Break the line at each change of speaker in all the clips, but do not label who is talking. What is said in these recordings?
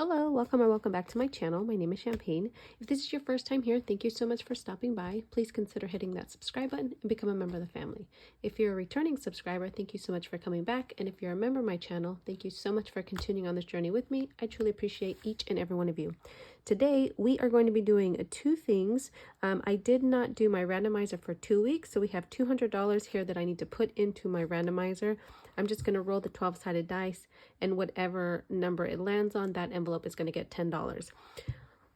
Hello, welcome or welcome back to my channel. My name is Champagne. If this is your first time here, thank you so much for stopping by. Please consider hitting that subscribe button and become a member of the family. If you're a returning subscriber, thank you so much for coming back. And if you're a member of my channel, thank you so much for continuing on this journey with me. I truly appreciate each and every one of you. Today, we are going to be doing two things. I did not do my randomizer for 2 weeks, so we have $200 here that I need to put into my randomizer. I'm just going to roll the 12-sided dice, and whatever number it lands on, that envelope is going to get $10.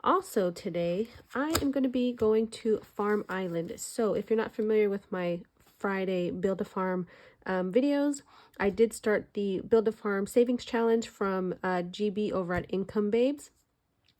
Also today, I am going to be going to Farm Island. So if you're not familiar with my Friday Build a Farm videos, I did start the Build a Farm Savings Challenge from GB over at Income Babes.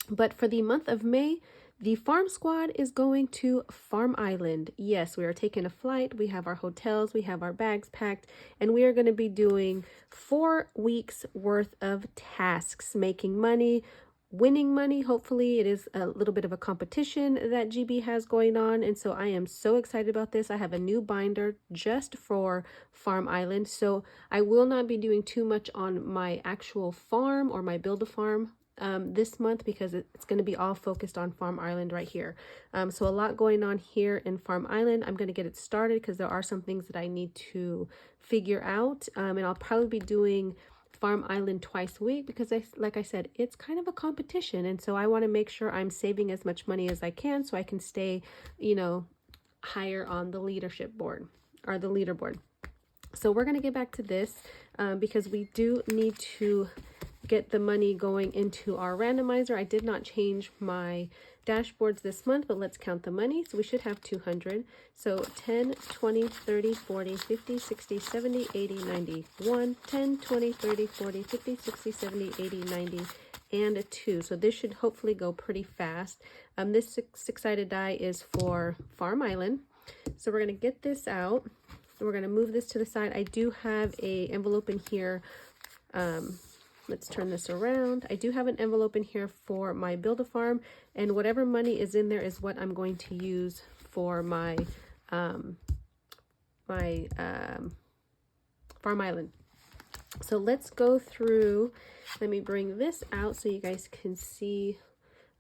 But for the month of May, the farm squad is going to Farm Island. Yes, we are taking a flight. We have our hotels, we have our bags packed, and we are going to be doing 4 weeks worth of tasks, making money, winning money. Hopefully it is a little bit of a competition that GB has going on, and so I am so excited about this. I have a new binder just for Farm Island, so I will not be doing too much on my actual farm or my build a farm this month, because it's going to be all focused on Farm Island right here. So a lot going on here in Farm Island. I'm going to get it started because there are some things that I need to figure out, and I'll probably be doing Farm Island twice a week because like I said, it's kind of a competition, and so I want to make sure I'm saving as much money as I can so I can stay, higher on the leadership board or the leaderboard. So we're going to get back to this because we do need to get the money going into our randomizer. I did not change my dashboards this month, but let's count the money. So we should have 200. So 10, 20, 30, 40, 50, 60, 70, 80, 90, 1, 10, 20, 30, 40, 50, 60, 70, 80, 90, and a 2. So this should hopefully go pretty fast. This six-sided die is for Farm Island. So we're going to get this out. We're going to move this to the side. I do have a envelope in here. Let's turn this around. I do have an envelope in here for my Build-A-Farm, and whatever money is in there is what I'm going to use for my Farm Island. So let's go through. Let me bring this out so you guys can see.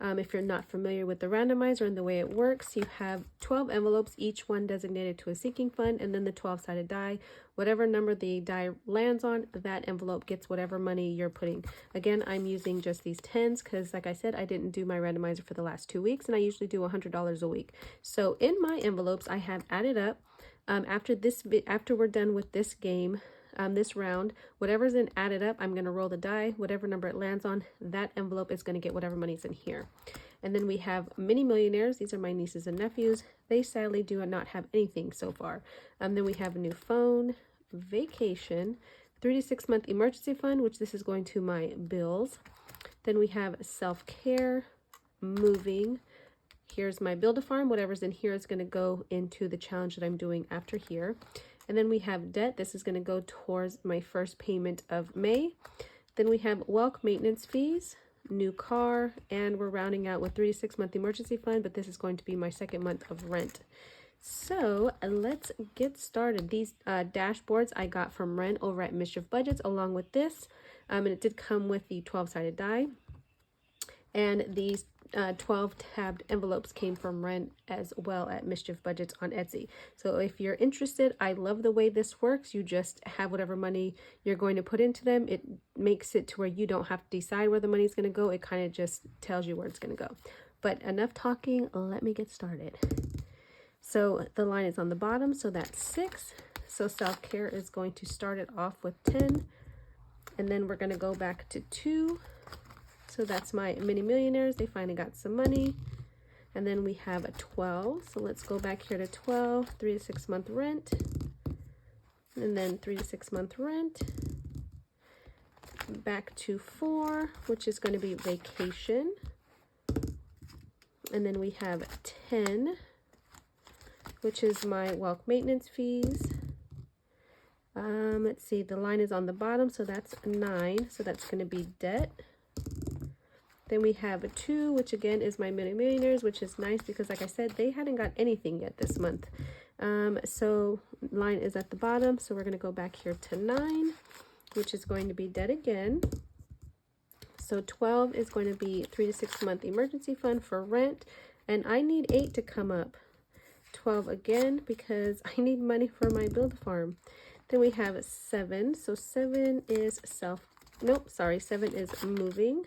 If you're not familiar with the randomizer and the way it works, you have 12 envelopes, each one designated to a sinking fund, and then the 12-sided die. Whatever number the die lands on, that envelope gets whatever money you're putting. Again, I'm using just these 10s because, like I said, I didn't do my randomizer for the last 2 weeks, and I usually do $100 a week. So in my envelopes, I have added up. After we're done with this game, this round, whatever's in added up, I'm going to roll the die. Whatever number it lands on, that envelope is going to get whatever money's in here. And then we have mini millionaires. These are my nieces and nephews. They sadly do not have anything so far. Then we have a new phone, vacation, 3 to 6 month emergency fund, which this is going to my bills. Then we have self-care, moving. Here's my Build-A-Farm. Whatever's in here is going to go into the challenge that I'm doing after here. And then we have debt. This is going to go towards my first payment of May. Then we have wealth maintenance fees, new car, and we're rounding out with 3 to 6 month emergency fund, but this is going to be my second month of rent. So let's get started. These dashboards I got from Ren over at Mischief Budgets along with this, and it did come with the 12-sided die. And these 12 tabbed envelopes came from Ren as well at Mischief Budgets on Etsy. So if you're interested, I love the way this works. You just have whatever money you're going to put into them. It makes it to where you don't have to decide where the money is going to go. It kind of just tells you where it's going to go. But enough talking, let me get started. So the line is on the bottom, so that's 6. So self-care is going to start it off with 10. And then we're going to go back to 2. So that's my mini millionaires. They finally got some money. And then we have a 12. So let's go back here to 12, 3 to 6 month rent. And then 3 to 6 month rent. Back to 4, which is going to be vacation. And then we have 10, which is my wealth maintenance fees. Let's see, the line is on the bottom, so that's 9. So that's going to be debt. Then we have a 2, which again is my mini millionaires, which is nice because, like I said, they hadn't got anything yet this month. So line is at the bottom. So we're going to go back here to 9, which is going to be debt again. So 12 is going to be 3 to 6 month emergency fund for rent. And I need 8 to come up. 12 again because I need money for my Build-A-Farm. Then we have 7. So 7 is 7 is moving.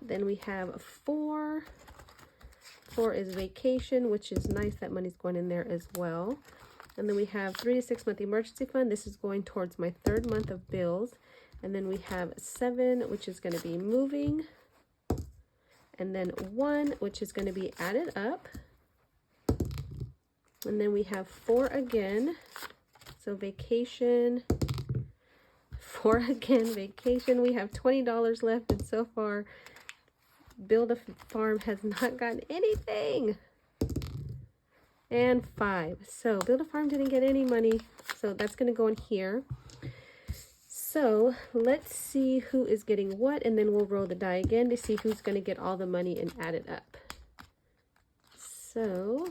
Then we have 4. 4 is vacation, which is nice. That money's going in there as well. And then we have 3 to 6 month emergency fund. This is going towards my 3rd month of bills. And then we have 7, which is going to be moving. And then 1, which is going to be added up. And then we have 4 again. So vacation. 4 again, vacation. We have $20 left. And so far, Build-A-Farm has not gotten anything. And 5. So Build-A-Farm didn't get any money. So that's going to go in here. So let's see who is getting what. And then we'll roll the die again to see who's going to get all the money and add it up. So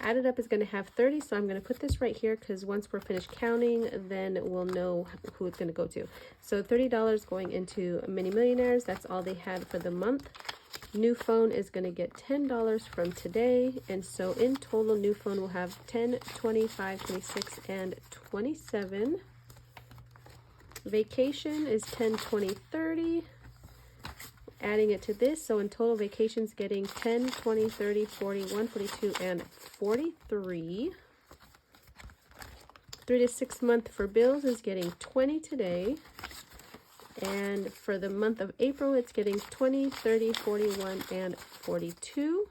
added up is going to have 30. So I'm going to put this right here because once we're finished counting, then we'll know who it's going to go to. So $30 going into Mini Millionaires. That's all they had for the month. New phone is going to get $10 from today. And so in total, new phone will have 10, 25, 26, and 27. Vacation is 10, 20, 30. Adding it to this, so in total, vacation's getting 10, 20, 30, 41, 42, and 43. 3 to 6 month for bills is getting 20 today. And for the month of April, it's getting 20, 30, 41, and 42.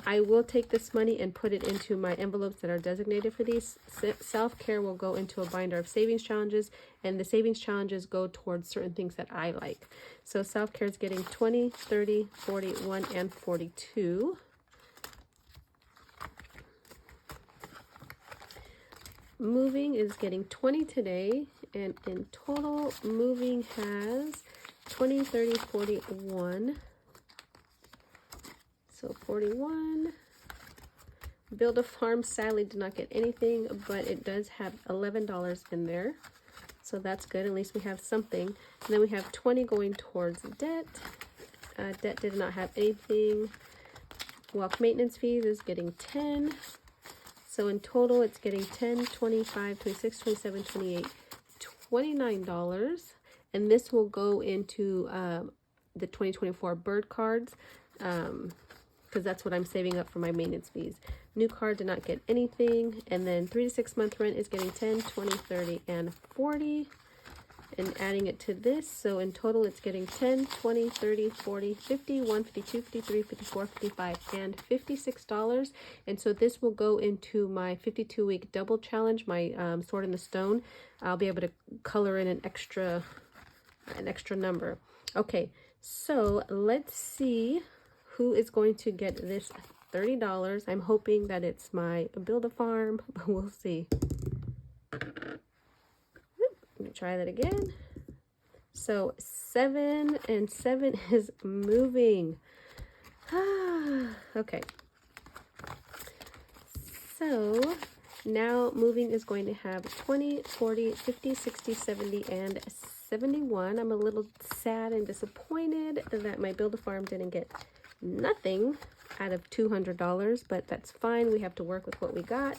I will take this money and put it into my envelopes that are designated for these. Self-care will go into a binder of savings challenges, and the savings challenges go towards certain things that I like. So self-care is getting 20, 30, 41, and 42. Moving is getting 20 today, and in total, moving has 20, 30, 41. So 41. Build-A-Farm sadly did not get anything, but it does have $11 in there. So that's good. At least we have something. And then we have 20 going towards debt. Debt did not have anything. Wealth maintenance fees is getting 10. So in total, it's getting 10, 25, 26, 27, 28, $29. And this will go into the 2024 bird cards. Because that's what I'm saving up for my maintenance fees. New card did not get anything. And then 3 to 6 month rent is getting 10, 20, 30, and 40. And adding it to this. So in total, it's getting 10, 20, 30, 40, 51, 52, 53, 54, 55, and $56. And so this will go into my 52-week double challenge, my Sword in the Stone. I'll be able to color in an extra number. Okay, so let's see who is going to get this $30. I'm hoping that it's my Build-A-Farm, but we'll see. Let me try that again. So 7 and 7 is moving. Okay. So now moving is going to have 20, 40, 50, 60, 70, and 71. I'm a little sad and disappointed that my Build-A-Farm didn't get nothing out of $200, but that's fine. We have to work with what we got.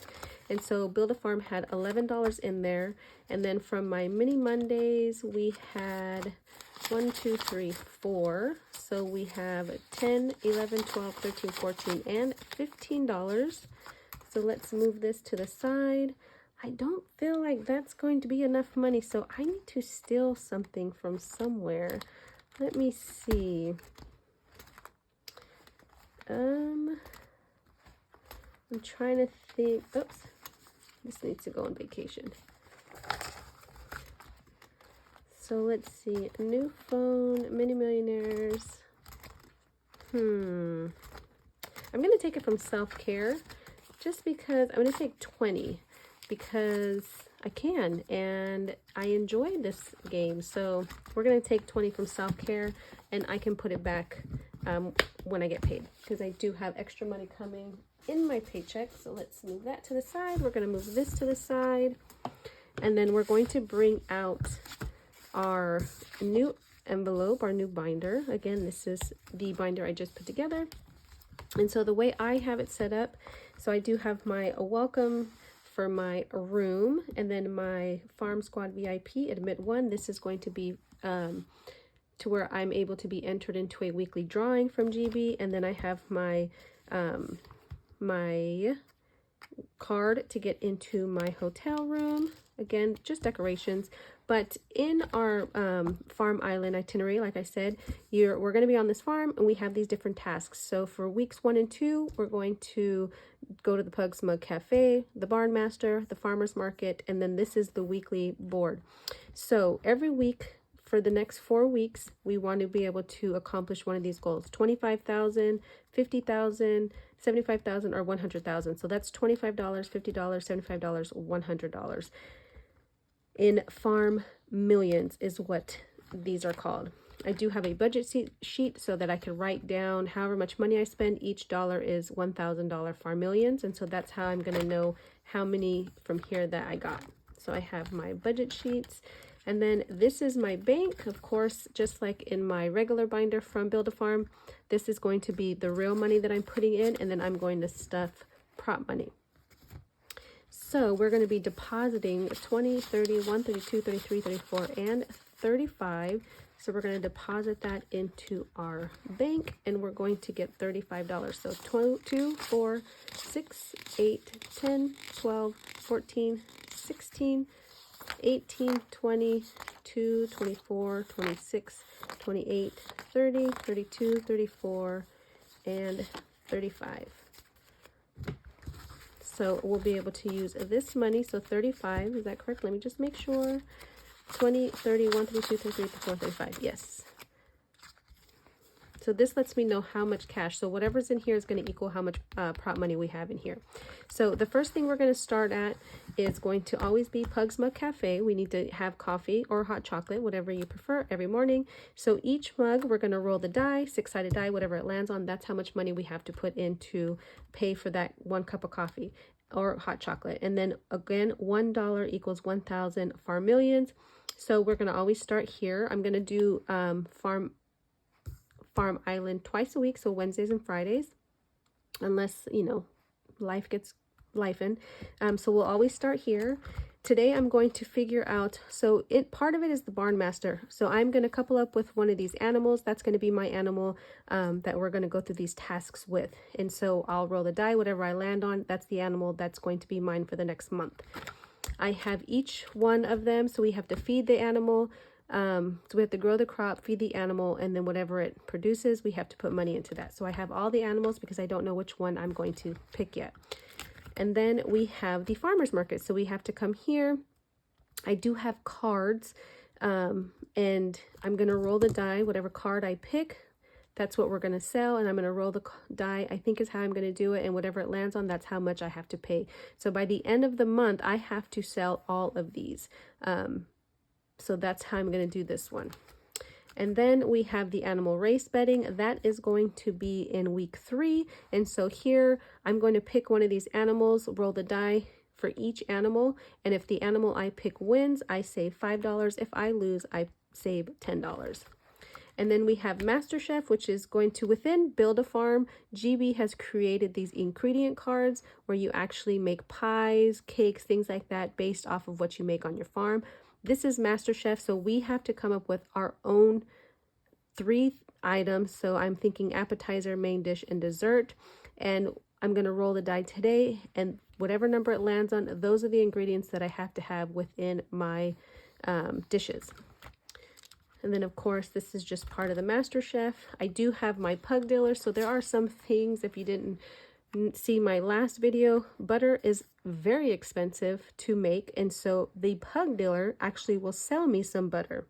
And so Build-A-Farm had $11 in there. And then from my Mini Mondays, we had 1, 2, 3, 4. So we have 10, 11, 12, 13, 14, and $15. So let's move this to the side. I don't feel like that's going to be enough money, so I need to steal something from somewhere. Let me see. I'm trying to think. Oops, this needs to go on vacation. So let's see. New phone, Mini Millionaires. I'm gonna take it from self-care, just because I'm gonna take 20 because I can and I enjoyed this game. So we're gonna take 20 from self-care, and I can put it back when I get paid, because I do have extra money coming in my paycheck. So let's move that to the side. We're going to move this to the side. And then we're going to bring out our new envelope, our new binder. Again, this is the binder I just put together. And so the way I have it set up, so I do have my welcome for my room, and then my Farm Squad VIP admit one. This is going to be to where I'm able to be entered into a weekly drawing from GB. And then I have my my card to get into my hotel room. Again, just decorations. But in our farm island itinerary, like I said, we're going to be on this farm, and we have these different tasks. So for weeks 1 and 2, we're going to go to the Pug's Mug Cafe, the Barn Master, the Farmer's Market, and then this is the weekly board. So every week for the next 4 weeks, we want to be able to accomplish one of these goals: 25,000, 50,000, 75,000, or 100,000. So that's $25, $50, $75, $100. In farm millions is what these are called. I do have a budget sheet so that I can write down however much money I spend. Each dollar is $1,000 farm millions. And so that's how I'm going to know how many from here that I got. So I have my budget sheets. And then this is my bank. Of course, just like in my regular binder from Build a Farm, this is going to be the real money that I'm putting in. And then I'm going to stuff prop money. So we're going to be depositing 20, 31, 32, 33, 34, and 35. So we're going to deposit that into our bank, and we're going to get $35. So 2, 4, 6, 8, 10, 12, 14, 16, 18, 20, 2, 24, 26, 28, 30, 32, 34, and 35. So we'll be able to use this money. So 35, is that correct? Let me just make sure. 20, 31, 32, 33, 34, 35. Yes. So this lets me know how much cash. So whatever's in here is going to equal how much prop money we have in here. So the first thing we're going to start at is going to always be Pug's Mug Cafe. We need to have coffee or hot chocolate, whatever you prefer, every morning. So each mug, we're going to roll the die, 6-sided die, whatever it lands on. That's how much money we have to put in to pay for that 1 cup of coffee or hot chocolate. And then again, $1 equals 1,000 farm millions. So we're going to always start here. I'm going to do farm island twice a week, so Wednesdays and Fridays, unless, you know, life gets lifing. So we'll always start here. Today I'm going to figure out, so part of it is the Barn Master. So I'm going to couple up with one of these animals. That's going to be my animal that we're going to go through these tasks with. And so I'll roll the die, whatever I land on, that's the animal that's going to be mine for the next month. I have each one of them, so we have to feed the animal. So we have to grow the crop, feed the animal, and then whatever it produces, we have to put money into that. So I have all the animals because I don't know which one I'm going to pick yet. And then we have the farmer's market. So we have to come here. I do have cards, and I'm going to roll the die, whatever card I pick, that's what we're going to sell. And I'm going to roll the die, I think is how I'm going to do it. And whatever it lands on, that's how much I have to pay. So by the end of the month, I have to sell all of these. So that's how I'm going to do this one. And then we have the animal race betting. That is going to be in week 3. And so here I'm going to pick one of these animals, roll the die for each animal. And if the animal I pick wins, I save $5. If I lose, I save $10. And then we have MasterChef, which is going to, within Build a Farm, GB has created these ingredient cards where you actually make pies, cakes, things like that based off of what you make on your farm. This is MasterChef, so we have to come up with our own 3 items. So I'm thinking appetizer, main dish, and dessert. And I'm going to roll the die today, and whatever number it lands on, those are the ingredients that I have to have within my dishes. And then, of course, this is just part of the MasterChef. I do have my pug dealer, so there are some things, if you didn't see my last video, butter is very expensive to make, and so the pug dealer actually will sell me some butter.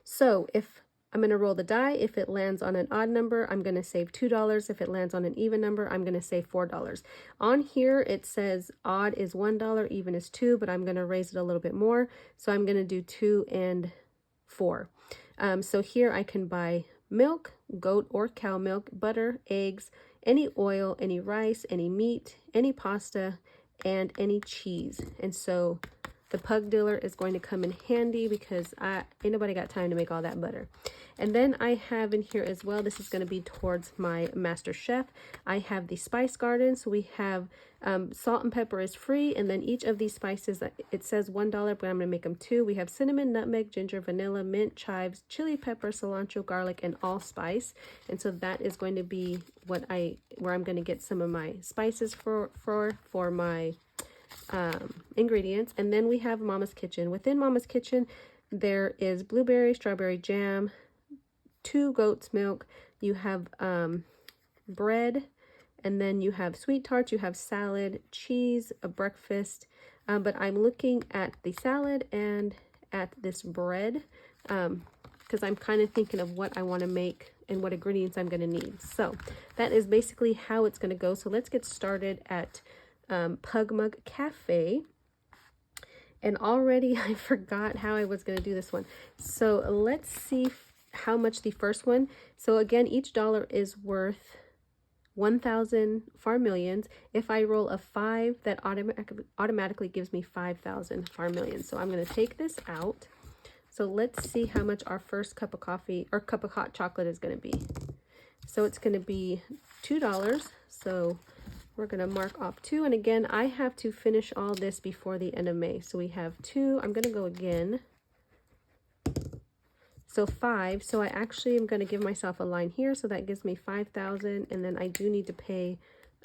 So if I'm going to roll the die, if it lands on an odd number, I'm going to save $2. If it lands on an even number, I'm going to save $4. On here it says odd is $1, even is $2, but I'm going to raise it a little bit more, so I'm going to do 2 and 4. So here I can buy milk, goat or cow milk, butter, eggs, any oil, any rice, any meat, any pasta, and any cheese. And so the pug diller is going to come in handy because ain't nobody got time to make all that butter. And then I have in here as well, this is going to be towards my master chef. I have the spice garden. So we have salt and pepper is free. And then each of these spices, it says $1, but I'm going to make them 2. We have cinnamon, nutmeg, ginger, vanilla, mint, chives, chili pepper, cilantro, garlic, and allspice. And so that is going to be where I'm going to get some of my spices for my ingredients. And then we have Mama's Kitchen. Within Mama's Kitchen, there is blueberry, strawberry jam, 2 goat's milk, you have bread, and then you have sweet tarts, you have salad, cheese, a breakfast, but I'm looking at the salad and at this bread because I'm kind of thinking of what I want to make and what ingredients I'm going to need. So that is basically how it's going to go. So let's get started at Pug Mug Cafe. And already I forgot how I was going to do this one. So let's see how much the first one. So again, each dollar is worth 1,000 Farm Millions. If I roll a 5, that automatically gives me 5,000 Farm Millions. So I'm going to take this out. So let's see how much our first cup of coffee or cup of hot chocolate is going to be. So it's going to be $2. So we're going to mark off 2. And again, I have to finish all this before the end of May. So we have 2. I'm going to go again. So 5. So I actually am going to give myself a line here. So that gives me 5,000. And then I do need to pay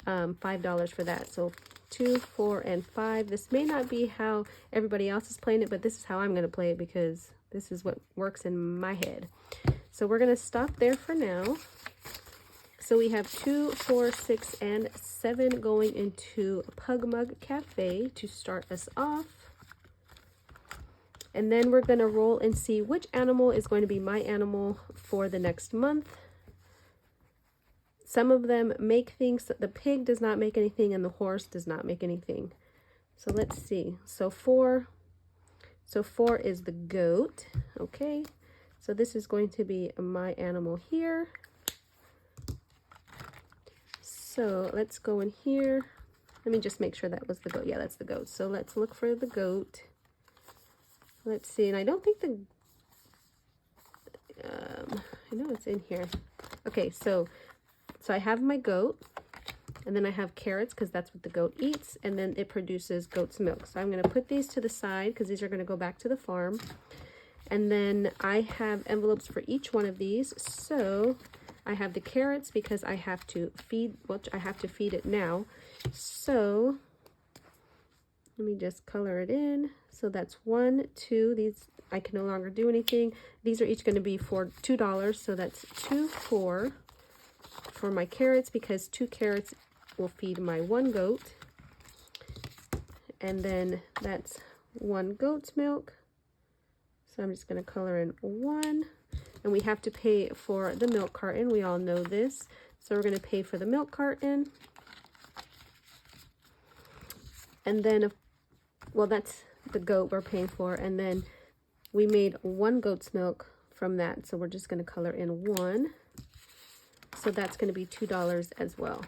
$5 for that. So 2, 4, and 5. This may not be how everybody else is playing it, but this is how I'm going to play it because this is what works in my head. So we're going to stop there for now. So we have 2, 4, 6, and 7 going into Pug Mug Cafe to start us off. And then we're going to roll and see which animal is going to be my animal for the next month. Some of them make things. The pig does not make anything and the horse does not make anything. So let's see. So 4 is the goat. Okay. So this is going to be my animal here. So let's go in here. Let me just make sure that was the goat. Yeah, that's the goat. So let's look for the goat. Let's see. And I don't think I know it's in here. Okay, so I have my goat, and then I have carrots because that's what the goat eats, and then it produces goat's milk. So I'm going to put these to the side because these are going to go back to the farm. And then I have envelopes for each one of these. So I have the carrots because I have to feed, I have to feed it now. So let me just color it in. So that's 1, 2. These I can no longer do anything. These are each going to be for $2. So that's 2, 4 for my carrots because 2 carrots will feed my 1 goat. And then that's 1 goat's milk. So I'm just going to color in 1. And we have to pay for the milk carton. We all know this. So we're going to pay for the milk carton. And then, well, that's the goat we're paying for. And then we made 1 goat's milk from that. So we're just going to color in 1. So that's going to be $2 as well.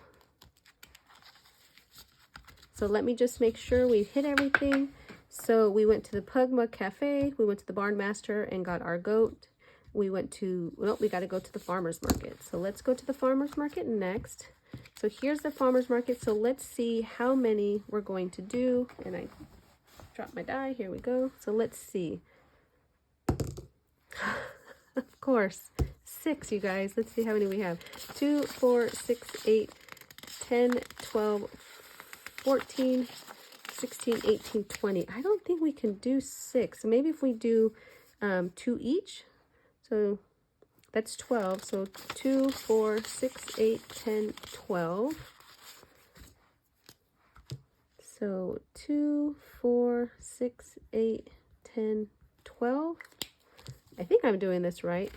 So let me just make sure we've hit everything. So we went to the Pug Mug Cafe. We went to the Barn Master and got our goat. We went to, well, we got to go to the farmer's market. So let's go to the farmer's market next. So here's the farmer's market. So let's see how many we're going to do. And I dropped my die. Here we go. So let's see. Of course, 6, you guys. Let's see how many we have. 2, 4, 6, 8, 10, 12, 14, 16, 18, 20. I don't think we can do 6. Maybe if we do 2 each. So that's 12. So 2, 4, 6, 8, 10, 12. So 2, 4, 6, 8, 10, 12. I think I'm doing this right.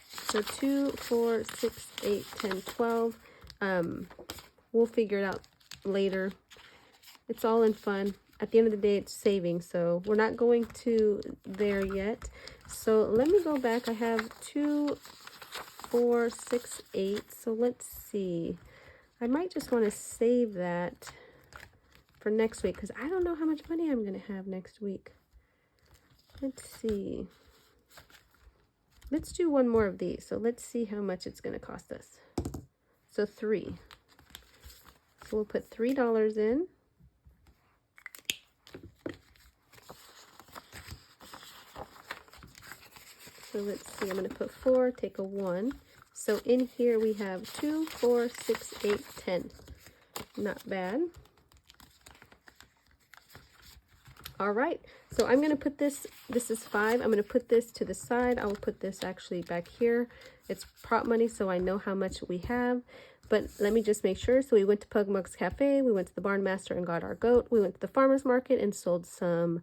So 2, 4, 6, 8, 10, 12. We'll figure it out later. It's all in fun. At the end of the day, it's saving. So we're not going to there yet. So let me go back. I have 2, 4, 6, 8. So let's see. I might just want to save that for next week, because I don't know how much money I'm going to have next week. Let's see. Let's do one more of these. So let's see how much it's going to cost us. So 3. So we'll put $3 in. So let's see, I'm going to put 4, take a 1. So in here we have 2, 4, 6, 8, 10. Not bad. All right, so I'm going to put this is 5. I'm going to put this to the side. I will put this actually back here. It's prop money, so I know how much we have. But let me just make sure. So we went to Pug Mugs Cafe. We went to the Barn Master and got our goat. We went to the farmer's market and sold some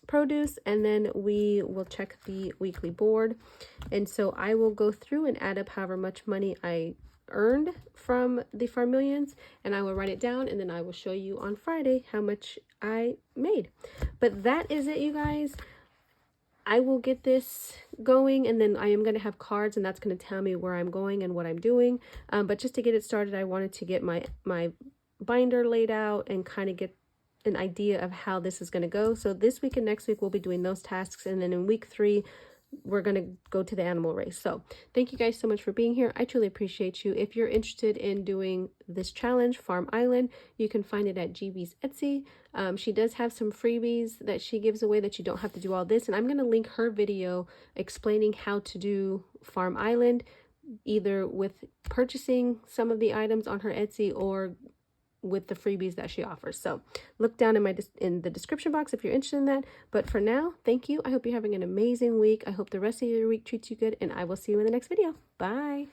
produce. And then we will check the weekly board. And so I will go through and add up however much money I earned from the Farm Millions, and I will write it down, and then I will show you on Friday how much I made. But that is it, you guys. I will get this going, and then I am going to have cards, and that's going to tell me where I'm going and what I'm doing. But just to get it started, I wanted to get my binder laid out and kind of get an idea of how this is going to go. So this week and next week we'll be doing those tasks, and then in week 3 we're going to go to the animal race. So thank you guys so much for being here. I truly appreciate you. If you're interested in doing this challenge, Farm Island, you can find it at GB's Etsy. She does have some freebies that she gives away that you don't have to do all this. And I'm going to link her video explaining how to do Farm Island, either with purchasing some of the items on her Etsy or with the freebies that she offers. So look down in the description box if you're interested in that. But for now, thank you. I hope you're having an amazing week. I hope the rest of your week treats you good, and I will see you in the next video. Bye.